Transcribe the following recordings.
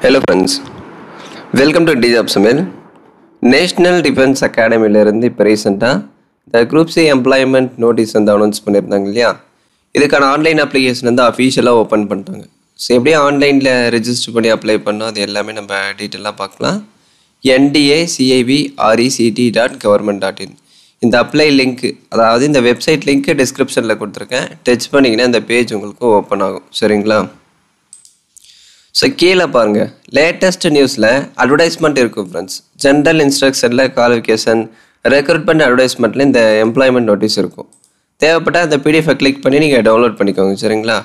Hello friends, welcome to DJOB Sumail. National defence அகாடமியிலேருந்து இப்போ ரீசெண்டாக இந்த குரூப் சி எம்ப்ளாய்மெண்ட் நோட்டீஸ் வந்து அனௌன்ஸ் பண்ணியிருந்தாங்க இல்லையா. இதுக்கான ஆன்லைன் அப்ளிகேஷன் வந்து அஃபீஷியலாக ஓப்பன் பண்ணிட்டாங்க. ஸோ எப்படியே ஆன்லைனில் ரெஜிஸ்டர் பண்ணி அப்ளை பண்ணோம் அது எல்லாமே நம்ம டீட்டெயிலாக பார்க்கலாம். ndacivrecet.government.in இந்த அப்ளை லிங்க்கு, அதாவது இந்த வெப்சைட் லிங்க்கு டிஸ்கிரிப்ஷனில் கொடுத்துருக்கேன். டச் பண்ணிங்கன்னா இந்த பேஜ் உங்களுக்கு ஓப்பன் ஆகும். சரிங்களா? ஸோ கீழே பாருங்கள், லேட்டஸ்ட் நியூஸில் அட்வர்டைஸ்மெண்ட் இருக்கும் ஃப்ரெண்ட்ஸ். ஜென்ரல் இன்ஸ்ட்ரக்ஷனில் குவாலிஃபிகேஷன் ரெக்ரூட்மெண்ட் அட்வர்டைஸ்மெண்ட்டில் இந்த எம்ப்ளாய்மெண்ட் நோட்டீஸ் இருக்கும். தேவைப்பட்டால் அந்த பிடிஎஃபை கிளிக் பண்ணி நீங்கள் டவுன்லோட் பண்ணிக்கோங்க. சரிங்களா?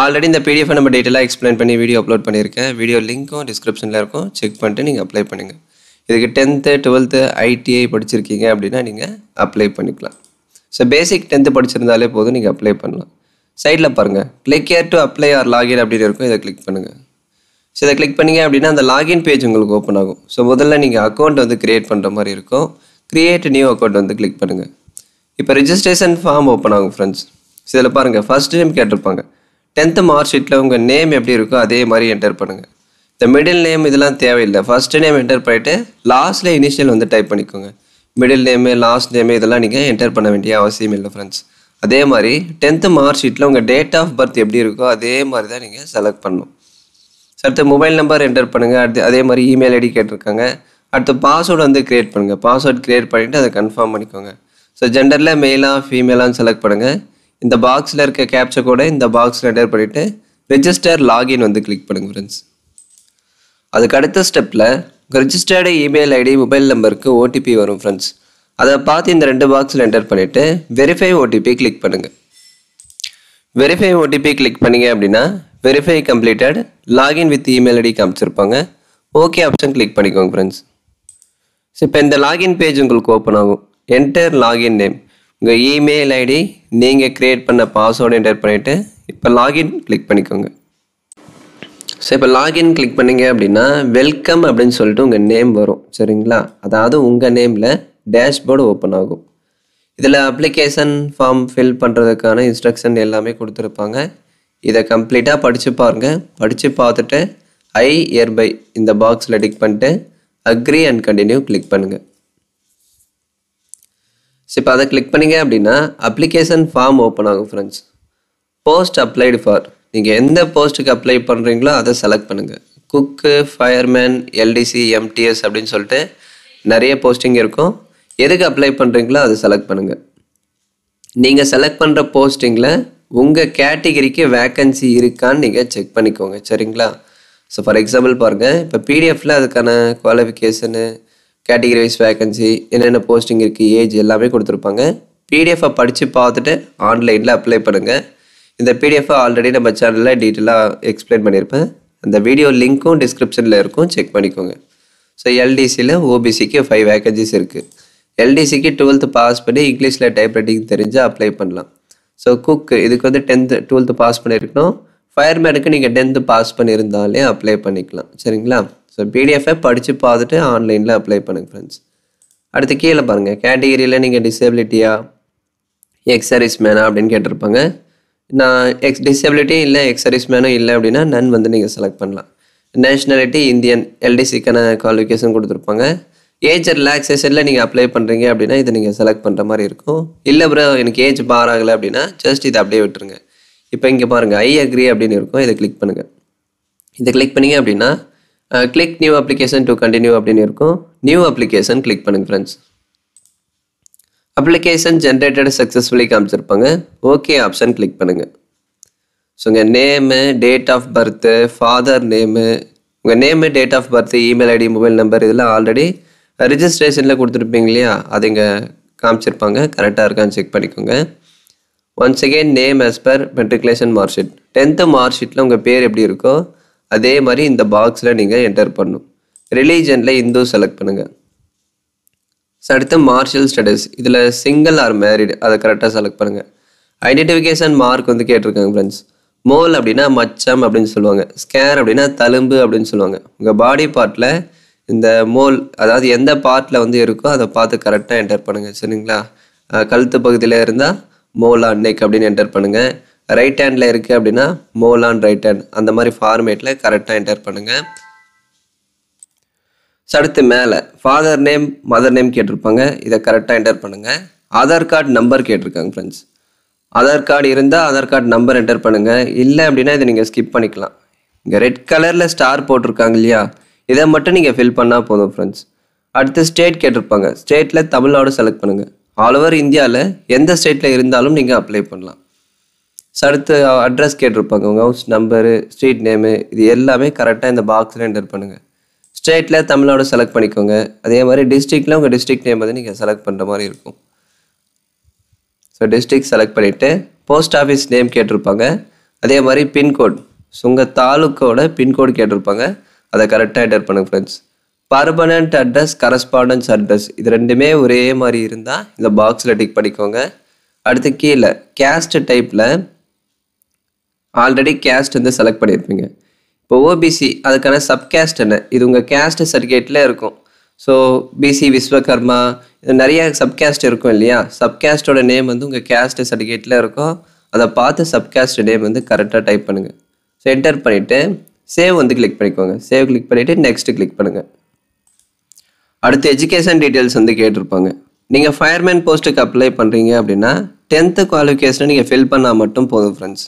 ஆல்ரெடி இந்த பிடிஎஃபை நம்ம டீட்டெயிலாக எக்ஸ்பிளைன் பண்ணி வீடியோ அப்லோட் பண்ணியிருக்கேன். வீடியோ லிங்க்கும் டிஸ்கிரிப்ஷனில் இருக்கும், செக் பண்ணிட்டு நீங்கள் அப்ளை பண்ணுங்கள். இதுக்கு 10th 12th ITI படிச்சிருக்கீங்க அப்படின்னா நீங்கள் அப்ளை பண்ணிக்கலாம். ஸோ பேசிக் 10th படிச்சிருந்தாலே போதும், நீங்கள் அப்ளை பண்ணலாம். சைடில் பாருங்கள், click here to apply or login அப்படின்னு இருக்கும். இதை கிளிக் பண்ணுங்கள். ஸோ இதை கிளிக் பண்ணிங்க அப்படின்னா அந்த லாகின் பேஜ் உங்களுக்கு ஓப்பன் ஆகும். ஸோ முதல்ல நீங்கள் அக்கௌண்ட் வந்து க்ரியேட் பண்ணுற மாதிரி இருக்கும். க்ரியேட் நியூ அக்கௌண்ட் வந்து கிளிக் பண்ணுங்கள். இப்போ ரிஜிஸ்ட்ரேஷன் ஃபார்ம் ஓப்பன் ஆகும் ஃப்ரெண்ட்ஸ். ஸோ இதில் பாருங்கள், ஃபஸ்ட் நேம் கேட்டிருப்பாங்க. 10th மார்க் ஷீட்டில் உங்கள் நேம் எப்படி இருக்கோ அதே மாதிரி என்டர் பண்ணுங்கள். இந்த மிடில் நேம் இதெல்லாம் தேவையில்லை. ஃபஸ்ட்டு நேம் என்டர் பண்ணிவிட்டு லாஸ்ட்டில் இனிஷியல் வந்து டைப் பண்ணிக்கோங்க. மிடில் நேமு லாஸ்ட் நேமு இதெல்லாம் நீங்கள் என்டர் பண்ண வேண்டிய அவசியம் இல்லை ஃப்ரெண்ட்ஸ். அதே மாதிரி 10th மார்க் ஷீட்டில் உங்கள் டேட் ஆஃப் பர்த் எப்படி இருக்கோ அதே மாதிரி தான் நீங்கள் செலக்ட் பண்ணணும். அடுத்து மொபைல் நம்பர் என்டர் பண்ணுங்கள். அடுத்து அதே மாதிரி இமெயில் ஐடி கேட்டிருக்காங்க. அடுத்து பாஸ்வேர்டு வந்து க்ரியேட் பண்ணுங்கள். பாஸ்வேர்ட் க்ரியேட் பண்ணிவிட்டு அதை கன்ஃபார்ம் பண்ணிக்கோங்க. ஸோ ஜெண்டரில் மெயிலாக ஃபீமேலான்னு செலக்ட் பண்ணுங்கள். இந்த பாக்ஸில் இருக்க கேப்ச்சர் கூட இந்த பாக்ஸில் என்டர் பண்ணிவிட்டு ரெஜிஸ்டர் லாகின் வந்து கிளிக் பண்ணுங்கள் ஃப்ரெண்ட்ஸ். அதுக்கு அடுத்த ஸ்டெப்பில் ரெஜிஸ்டர்டு இமெயில் ஐடி மொபைல் நம்பருக்கு OTP வரும் ஃப்ரெண்ட்ஸ். அதை பார்த்து இந்த 2 பாக்ஸில் என்டர் பண்ணிவிட்டு வெரிஃபை OTP கிளிக் பண்ணுங்கள். வெரிஃபை OTP கிளிக் பண்ணிங்க அப்படின்னா verify completed login with email ID காமிச்சிருப்பாங்க. ஓகே ஆப்ஷன் கிளிக் பண்ணிக்கோங்க ஃப்ரெண்ட்ஸ். ஸோ இப்போ இந்த லாகின் பேஜ் உங்களுக்கு ஓப்பன் ஆகும். என்டர் லாகின் நேம், உங்கள் இமெயில் ஐடி, நீங்கள் க்ரியேட் பண்ண பாஸ்வேர்டு என்டர் பண்ணிவிட்டு இப்போ லாகின் கிளிக் பண்ணிக்கோங்க. ஸோ இப்போ லாகின் கிளிக் பண்ணிங்க அப்படின்னா வெல்கம் அப்படின்னு சொல்லிட்டு உங்கள் நேம் வரும். சரிங்களா? அதாவது உங்கள் நேமில் டேஷ்போர்டு ஓப்பன் ஆகும். இதில் அப்ளிகேஷன் ஃபார்ம் ஃபில் பண்ணுறதுக்கான இன்ஸ்ட்ரக்ஷன் எல்லாமே கொடுத்துருப்பாங்க. இதை கம்ப்ளீட்டாக படித்து பாருங்கள். படித்து பார்த்துட்டு ஐ இயர்பை இந்த பாக்ஸில் டிக் பண்ணிட்டு அக்ரி அண்ட் கண்டினியூ கிளிக் பண்ணுங்கள். ஸோ இப்போ அதை கிளிக் பண்ணிங்க அப்படின்னா அப்ளிகேஷன் ஃபார்ம் ஓப்பன் ஆகும் ஃப்ரெண்ட்ஸ். போஸ்ட் அப்ளைடு ஃபார், நீங்கள் எந்த போஸ்ட்டுக்கு அப்ளை பண்ணுறீங்களோ அதை செலக்ட் பண்ணுங்கள். குக்கு, ஃபயர்மேன், LDC, MTS அப்படின்னு சொல்லிட்டு நிறைய போஸ்டிங் இருக்கும். எதுக்கு அப்ளை பண்ணுறீங்களோ அதை செலக்ட் பண்ணுங்கள். நீங்கள் செலக்ட் பண்ணுற போஸ்டிங்கில் உங்கள் கேட்டகிரிக்கு வேக்கன்சி இருக்கான்னு நீங்கள் செக் பண்ணிக்கோங்க. சரிங்களா? ஸோ ஃபார் எக்ஸாம்பிள் பாருங்கள், இப்போ பிடிஎஃப்பில் அதுக்கான குவாலிஃபிகேஷனு, கேட்டகிரி வைஸ் வேக்கன்சி, என்னென்ன போஸ்டிங் இருக்குது, ஏஜ் எல்லாமே கொடுத்துருப்பாங்க. பிடிஎஃப்பை படித்து பார்த்துட்டு ஆன்லைனில் அப்ளை பண்ணுங்கள். இந்த பிடிஎஃப்பை ஆல்ரெடி நம்ம சேனலில் டீட்டெயிலாக எக்ஸ்பிளைன் பண்ணியிருப்பேன். அந்த வீடியோ லிங்க்கும் டிஸ்கிரிப்ஷனில் இருக்கும், செக் பண்ணிக்கோங்க. ஸோ LDCயில் OBCக்கு 5 வேக்கன்சிஸ் இருக்குது. LDCக்கு 12th பாஸ் பண்ணி இங்கிலீஷில் டைப்ரைட்டிங் தெரிஞ்சால் அப்ளை பண்ணலாம். ஸோ குக்கு இதுக்கு வந்து 10th 12th பாஸ் பண்ணியிருக்கணும். ஃபயர்மேனுக்கு நீங்கள் 10th பாஸ் பண்ணியிருந்தாலே அப்ளை பண்ணிக்கலாம். சரிங்களா? ஸோ பிடிஎஃப்பை படித்து பார்த்துட்டு ஆன்லைனில் அப்ளை பண்ணுங்கள் ஃப்ரெண்ட்ஸ். அடுத்து கீழே பாருங்கள், கேட்டகிரியில் நீங்கள் டிசேபிலிட்டியா எக்ஸர்வீஸ் மேனா அப்படின்னு கேட்டிருப்பாங்க. நான் டிசேபிலிட்டி இல்லை எக்ஸர்வீஸ் மேனும் இல்லை அப்படின்னா நன் வந்து நீங்கள் செலக்ட் பண்ணலாம். நேஷ்னாலிட்டி இந்தியன், LDCக்கான குவாலிஃபிகேஷன் கொடுத்துருப்பாங்க. ஏஜ் ரிலாக்ஸேஷனில் நீங்கள் அப்ளை பண்ணுறீங்க அப்படின்னா இதை நீங்கள் செலக்ட் பண்ணுற மாதிரி இருக்கும். இல்லை ப்ரோ எனக்கு ஏஜ் பார் ஆகலை அப்படின்னா ஜஸ்ட் இதை அப்படியே விட்டுருங்க. இப்போ இங்கே பாருங்கள், ஐ அக்ரி அப்படின்னு இருக்கும். இதை கிளிக் பண்ணுங்கள். இதை கிளிக் பண்ணிங்க அப்படின்னா click new application to continue அப்படின்னு இருக்கும். நியூ அப்ளிகேஷன் கிளிக் பண்ணுங்கள் ஃப்ரெண்ட்ஸ். அப்ளிகேஷன் ஜென்ரேட்டட் சக்ஸஸ்ஃபுல்லி காமிச்சிருப்பாங்க. ஓகே ஆப்ஷன் கிளிக் பண்ணுங்கள். ஸோ உங்கள் name, date of birth, father name, உங்கள் name, date of birth, email ID, mobile number இதெல்லாம் ஆல்ரெடி ரிஜிஸ்ட்ரேஷனில் கொடுத்துருப்பீங்க இல்லையா, அது இங்கே காமிச்சிருப்பாங்க. கரெக்டாக இருக்கான்னு செக் பண்ணிக்கோங்க. Once again name as per matriculation mark sheet, 10th mark ஷீட்டில் உங்கள் பேர் எப்படி இருக்கோ அதே மாதிரி இந்த பாக்ஸில் நீங்கள் என்டர் பண்ணணும். ரிலீஜனில் இந்து செலக்ட் பண்ணுங்கள். ஸோ அடுத்து மார்ஷியல் ஸ்டேட்டஸ், இதில் சிங்கிள் ஆர் மேரிடு அதை கரெக்டாக செலக்ட் பண்ணுங்கள். ஐடென்டிஃபிகேஷன் மார்க் வந்து கேட்டிருக்காங்க ஃப்ரெண்ட்ஸ். மோல் அப்படின்னா மச்சம் அப்படின்னு சொல்லுவாங்க. ஸ்கேர் அப்படின்னா தழும்பு அப்படின்னு சொல்லுவாங்க. உங்கள் பாடி பார்ட்டில் இந்த மோல், அதாவது எந்த பார்ட்டில் வந்து இருக்கோ அதை பார்த்து கரெக்டாக என்டர் பண்ணுங்கள். சரிங்களா? கழுத்து பகுதியில் இருந்தால் மோல் ஆன் நெக் அப்படின்னு என்டர் பண்ணுங்கள். ரைட் ஹேண்டில் இருக்குது அப்படின்னா மோல் ஆன் ரைட் ஹேண்ட், அந்த மாதிரி ஃபார்மேட்டில் கரெக்டாக என்டர் பண்ணுங்கள். ஸோ அடுத்து மேலே ஃபாதர் நேம் மதர் நேம் கேட்டிருப்பாங்க, இதை கரெக்டாக என்டர் பண்ணுங்கள். ஆதார் கார்டு நம்பர் கேட்டிருக்காங்க ஃப்ரெண்ட்ஸ். ஆதார் கார்டு இருந்தால் ஆதார் கார்டு நம்பர் என்டர் பண்ணுங்கள், இல்லை அப்படின்னா இதை நீங்கள் ஸ்கிப் பண்ணிக்கலாம். இங்கே ரெட் கலரில் ஸ்டார் போட்டிருக்காங்க இல்லையா, இதை மட்டும் நீங்கள் ஃபில் பண்ணால் போதும் ஃப்ரெண்ட்ஸ். அடுத்து ஸ்டேட் கேட்டிருப்பாங்க, ஸ்டேட்டில் தமிழ்நாடு செலக்ட் பண்ணுங்கள். ஆல் ஓவர் இந்தியாவில் எந்த ஸ்டேட்டில் இருந்தாலும் நீங்கள் அப்ளை பண்ணலாம். ஸோ அடுத்து அட்ரஸ் கேட்டிருப்பாங்க, உங்கள் ஹவுஸ் நம்பரு, ஸ்ட்ரீட் நேமு, இது எல்லாமே கரெக்டாக இந்த பாக்ஸில் என்டர் பண்ணுங்கள். ஸ்டேட்டில் தமிழ்நாடு செலக்ட் பண்ணிக்கோங்க. அதே மாதிரி டிஸ்ட்ரிக்டில் உங்கள் டிஸ்ட்ரிக்ட் நேம் வந்து நீங்கள் செலக்ட் பண்ணுற மாதிரி இருக்கும். ஸோ டிஸ்ட்ரிக்ட் செலக்ட் பண்ணிவிட்டு போஸ்ட் ஆஃபீஸ் நேம் கேட்டிருப்பாங்க. அதே மாதிரி பின்கோட், ஸோ உங்கள் தாலுக்கோட பின்கோடு கேட்டிருப்பாங்க, அதை கரெக்டாக என்டர் பண்ணுங்கள் friends. Permanent address, correspondence address, இது ரெண்டுமே ஒரே மாதிரி இருந்தால் இந்த பாக்ஸில் டிக் பண்ணிக்கோங்க. அடுத்து கீழே கேஸ்ட் டைப்பில் ஆல்ரெடி கேஸ்ட் வந்து செலக்ட் பண்ணியிருப்பீங்க. இப்போ ஓபிசி, அதுக்கான சப்கேஸ்ட் என்ன, இது உங்கள் கேஸ்ட் சர்டிஃபிகேட்டில் இருக்கும். ஸோ பிசி விஸ்வகர்மா, இது நிறைய சப்கேஸ்ட் இருக்கும் இல்லையா, சப்கேஸ்டோட நேம் வந்து உங்கள் கேஸ்ட் சர்டிஃபிகேட்டில் இருக்கும். அதை பார்த்து சப்கேஸ்ட் நேம் வந்து கரெக்டாக டைப் பண்ணுங்கள். ஸோ என்டர் பண்ணிவிட்டு சேவ் வந்து கிளிக் பண்ணிக்கோங்க. சேவ் கிளிக் பண்ணிவிட்டு நெக்ஸ்ட் கிளிக் பண்ணுங்கள். அடுத்து எஜுகேஷன் டீட்டெயில்ஸ் வந்து கேட்டிருப்பாங்க. நீங்கள் ஃபயர்மேன் போஸ்ட்டுக்கு அப்ளை பண்ணுறீங்க அப்படின்னா 10th குவாலிஃபிகேஷனை நீங்கள் ஃபில் பண்ணால் மட்டும் போதும் ஃப்ரெண்ட்ஸ்.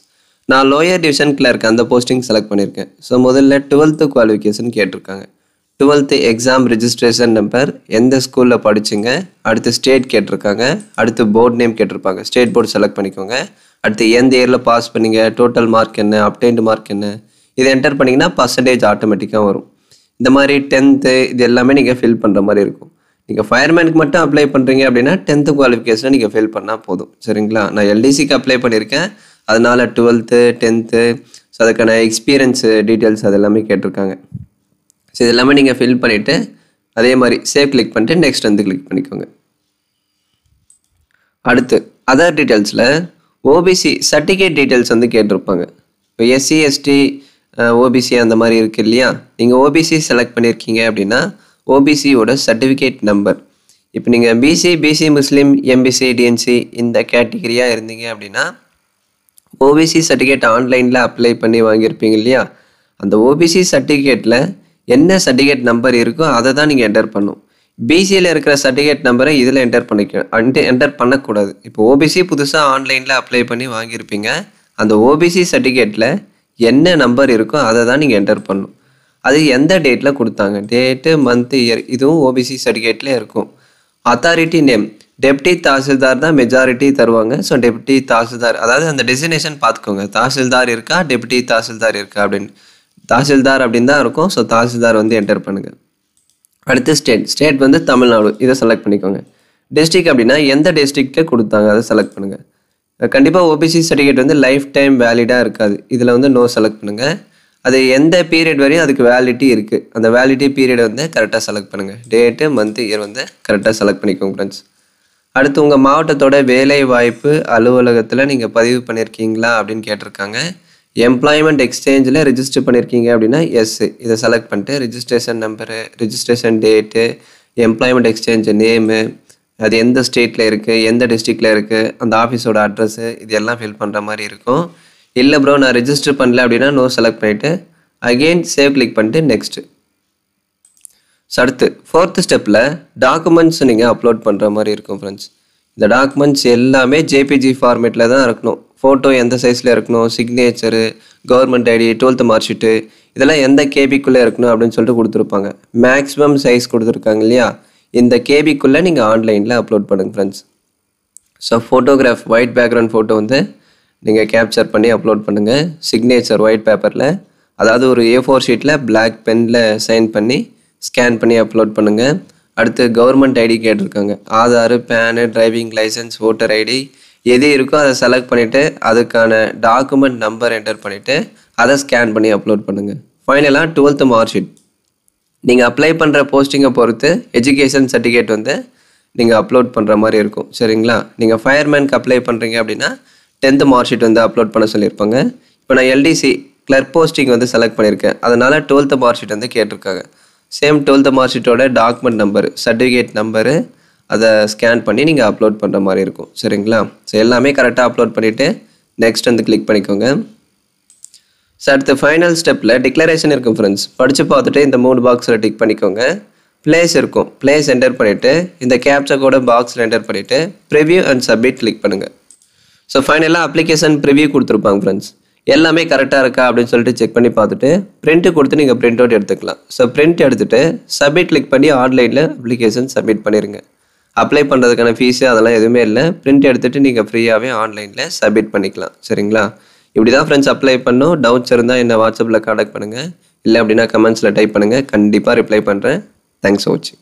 நான் லோயர் டிவிஷன் கிளர்க் அந்த போஸ்டிங் செலக்ட் பண்ணியிருக்கேன். ஸோ முதல்ல 12th குவாலிஃபிகேஷன் கேட்டிருக்காங்க. 12th எக்ஸாம் ரிஜிஸ்ட்ரேஷன் நம்பர், எந்த ஸ்கூலில் படிச்சுங்க, அடுத்து ஸ்டேட் கேட்டிருக்காங்க, அடுத்து போர்ட் நேம் கேட்டிருப்பாங்க, ஸ்டேட் போர்டு செலக்ட் பண்ணிக்கோங்க. அடுத்து எந்த இயரில் பாஸ் பண்ணீங்க, டோட்டல் மார்க் என்ன, அப்டெயின்டு மார்க் என்ன, இதை என்டர் பண்ணிங்கன்னா பர்சன்டேஜ் ஆட்டோமேட்டிக்காக வரும். இந்த மாதிரி 10th இது எல்லாமே நீங்கள் ஃபில் பண்ணுற மாதிரி இருக்கும். நீங்கள் ஃபயர்மேனுக்கு மட்டும் அப்ளை பண்ணுறீங்க அப்படின்னா 10th குவாலிஃபிகேஷனை நீங்கள் ஃபில் பண்ணால் போதும். சரிங்களா, நான் எல்டிசிக்கு அப்ளை பண்ணியிருக்கேன், அதனால் 12th 10th, ஸோ அதுக்கான எக்ஸ்பீரியன்ஸு டீட்டெயில்ஸ் அது எல்லாமே கேட்டிருக்காங்க. ஸோ இது எல்லாமே நீங்கள் ஃபில் பண்ணிவிட்டு அதே மாதிரி சேவ் கிளிக் பண்ணிட்டு நெக்ஸ்ட் வந்து கிளிக் பண்ணிக்கோங்க. அடுத்து அதர் டீட்டெயில்ஸில் ஓபிசி சர்டிஃபிகேட் டீட்டெயில்ஸ் வந்து கேட்டிருப்பாங்க. இப்போ எஸ்சி எஸ்டி ஓபிசி அந்த மாதிரி இருக்குது இல்லையா, நீங்கள் ஓபிசி செலக்ட் பண்ணியிருக்கீங்க அப்படின்னா ஓபிசியோட சர்டிஃபிகேட் நம்பர். இப்போ நீங்கள் பிசி முஸ்லீம் எம்பிசி டிஎன்சி இந்த கேட்டகிரியாக இருந்தீங்க அப்படின்னா ஓபிசி சர்டிஃபிகேட் ஆன்லைனில் அப்ளை பண்ணி வாங்கியிருப்பீங்க இல்லையா, அந்த ஓபிசி சர்டிஃபிகேட்டில் என்ன சர்டிஃபிகேட் நம்பர் இருக்கோ அதை தான் நீங்கள் என்டர் பண்ணணும். பிசியில் இருக்கிற சர்டிஃபிகேட் நம்பரை இதில் என்டர் பண்ணக்கூடாது. இப்போ ஓபிசி புதுசாக ஆன்லைனில் அப்ளை பண்ணி வாங்கியிருப்பீங்க, அந்த ஓபிசி சர்டிஃபிகேட்டில் என்ன நம்பர் இருக்கோ அதை தான் நீங்கள் என்டர் பண்ணணும். அது எந்த டேட்டில் கொடுத்தாங்க, டேட்டு மந்த்து இயர், இதுவும் ஓபிசி சர்டிஃபிகேட்டில் இருக்கும். அத்தாரிட்டி நேம், டெப்டி தாசில்தார் தான் மெஜாரிட்டி தருவாங்க. ஸோ டெப்டி தாசில்தார், அதாவது அந்த டெசினேஷன் பார்த்துக்கோங்க, தாசில்தார் இருக்கா டெப்டி தாசில்தார் இருக்கா அப்படின்னு. தாசில்தார் அப்படின்னு தான் இருக்கும். ஸோ தாசில்தார் வந்து என்டர் பண்ணுங்கள். அடுத்து ஸ்டேட் வந்து தமிழ்நாடு, இதை செலக்ட் பண்ணிக்கோங்க. டிஸ்ட்ரிக்ட் அப்படின்னா எந்த டிஸ்ட்ரிக்டில் கொடுத்தாங்க அதை செலக்ட் பண்ணுங்கள். கண்டிப்பாக ஓபிசி சர்டிஃபிகேட் வந்து லைஃப் டைம் வேலிடாக இருக்காது, இதில் வந்து நோ செலக்ட் பண்ணுங்கள். அது எந்த பீரியட் வரையும் அதுக்கு வேலிடிட்டி இருக்குது, அந்த வேலிடிட்டி பீரியட் வந்து கரெக்டாக செலக்ட் பண்ணுங்கள். டேட்டு மந்த்து இயர் வந்து கரெக்டாக செலக்ட் பண்ணிக்கோங்க ஃப்ரெண்ட்ஸ். அடுத்து உங்கள் மாவட்டத்தோட வேலை வாய்ப்பு அலுவலகத்தில் நீங்கள் பதிவு பண்ணியிருக்கீங்களா அப்படின்னு கேட்டிருக்காங்க. எம்ப்ளாய்மெண்ட் எக்ஸ்சேஞ்சில் ரிஜிஸ்டர் பண்ணியிருக்கீங்க அப்படின்னா எஸ், இதை செலக்ட் பண்ணிட்டு registration number, registration date, employment exchange name, அது எந்த ஸ்டேட்டில் இருக்குது, எந்த டிஸ்ட்ரிக்டில் இருக்குது, அந்த ஆஃபீஸோட அட்ரஸ்ஸு, இது எல்லாம் ஃபில் பண்ணுற மாதிரி இருக்கும். இல்லை ப்ரோ நான் ரிஜிஸ்டர் பண்ணல அப்படின்னா நோ செலக்ட் பண்ணிவிட்டு அகெயின் சேவ் கிளிக் பண்ணிட்டு நெக்ஸ்ட்டு. ஸோ அடுத்து 4th ஸ்டெப்பில் டாக்குமெண்ட்ஸ் நீங்கள் அப்லோட் பண்ணுற மாதிரி இருக்கும் ஃப்ரெண்ட்ஸ். இந்த டாக்குமெண்ட்ஸ் எல்லாமே ஜேபிஜி ஃபார்மேட்டில் தான் இருக்கணும். ஃபோட்டோ எந்த சைஸில் இருக்கணும், signature, government ID, 12th mark sheet, இதெல்லாம் எந்த கேபிக்குள்ளே இருக்கணும் அப்படின்னு சொல்லிட்டு கொடுத்துருப்பாங்க. மேக்ஸிமம் சைஸ் கொடுத்துருக்காங்க இல்லையா, இந்த கேபிக்குள்ளே நீங்கள் ஆன்லைனில் அப்லோட் பண்ணுங்கள் friends. So photograph white background photo வந்து நீங்கள் கேப்சர் பண்ணி அப்லோட் பண்ணுங்கள். சிக்னேச்சர் ஒயிட் பேப்பரில், அதாவது ஒரு A4 ஷீட்டில் பிளாக் பெனில் சைன் பண்ணி ஸ்கேன் பண்ணி அப்லோட் பண்ணுங்கள். அடுத்து கவர்மெண்ட் ஐடி கேட்டிருக்காங்க, Aadhaar, PAN, driving licence, voter ID எது இருக்கோ அதை செலக்ட் பண்ணிவிட்டு அதுக்கான டாக்குமெண்ட் நம்பர் என்டர் பண்ணிவிட்டு அதை ஸ்கேன் பண்ணி அப்லோட் பண்ணுங்கள். ஃபைனலாக 12th மார்க் ஷீட், நீங்கள் அப்ளை பண்ணுற போஸ்டிங்கை பொறுத்து எஜுகேஷன் சர்டிஃபிகேட் வந்து நீங்கள் அப்லோட் பண்ணுற மாதிரி இருக்கும். சரிங்களா, நீங்கள் ஃபயர்மேனுக்கு அப்ளை பண்ணுறீங்க அப்படின்னா 10th மார்க் ஷீட் வந்து அப்லோட் பண்ண சொல்லியிருப்பாங்க. இப்போ நான் எல்டிசி கிளர்க் போஸ்டிங் வந்து செலக்ட் பண்ணியிருக்கேன், அதனால் 12th மார்க் ஷீட் வந்து கேட்டிருக்காங்க. சேம் 12th மார்க் ஷீட்டோட டாக்குமெண்ட் நம்பரு, சர்டிஃபிகேட் நம்பரு, அதை ஸ்கேன் பண்ணி நீங்கள் அப்லோட் பண்ணுற மாதிரி இருக்கும். சரிங்களா, ஸோ எல்லாமே கரெக்டாக அப்லோட் பண்ணிவிட்டு நெக்ஸ்ட் வந்து கிளிக் பண்ணிக்கோங்க. ஸோ அடுத்து ஃபைனல் ஸ்டெப்பில் டிக்ளரேஷன் இருக்கும் ஃப்ரெண்ட்ஸ். படித்து பார்த்துட்டு இந்த 3 பாக்ஸில் டிக் பண்ணிக்கோங்க. பிளேஸ் இருக்கும். பிளேஸ் என்டர் பண்ணிவிட்டு இந்த கேப்சா கோடை பாக்ஸில் என்டர் பண்ணிவிட்டு ப்ரிவ்யூ அண்ட் சப்மிட் கிளிக் பண்ணுங்கள். ஸோ ஃபைனலாக அப்ளிகேஷன் ப்ரிவ்யூ கொடுத்துருப்பாங்க ஃப்ரெண்ட்ஸ். எல்லாமே கரெக்டாக இருக்கா அப்படின்னு சொல்லிட்டு செக் பண்ணி பார்த்துட்டு பிரிண்ட்டு கொடுத்து நீங்கள் பிரிண்ட் அவுட் எடுத்துக்கலாம். ஸோ பிரிண்ட் எடுத்துகிட்டு சப்மிட் கிளிக் பண்ணி ஆன்லைனில் அப்ளிகேஷன் சப்மிட் பண்ணிடுங்க. அப்ளை பண்ணுறதுக்கான ஃபீஸு அதெல்லாம் எதுவுமே இல்லை. பிரிண்ட் எடுத்துகிட்டு நீங்கள் ஃப்ரீயாகவே ஆன்லைனில் சப்மிட் பண்ணிக்கலாம். சரிங்களா? இப்படி தான் ஃப்ரெண்ட்ஸ் அப்ளை பண்ணணும். டவுட்ஸ் இருந்தால் என்ன வாட்ஸ்அப்பில் கான்டாக்ட் பண்ணுங்கள். இல்லை அப்படின்னா கமெண்ட்ஸில் டைப் பண்ணுங்கள். கண்டிப்பாக ரிப்ளை பண்ணுறேன். தேங்க்ஸ் ஃபார் வாட்சிங்.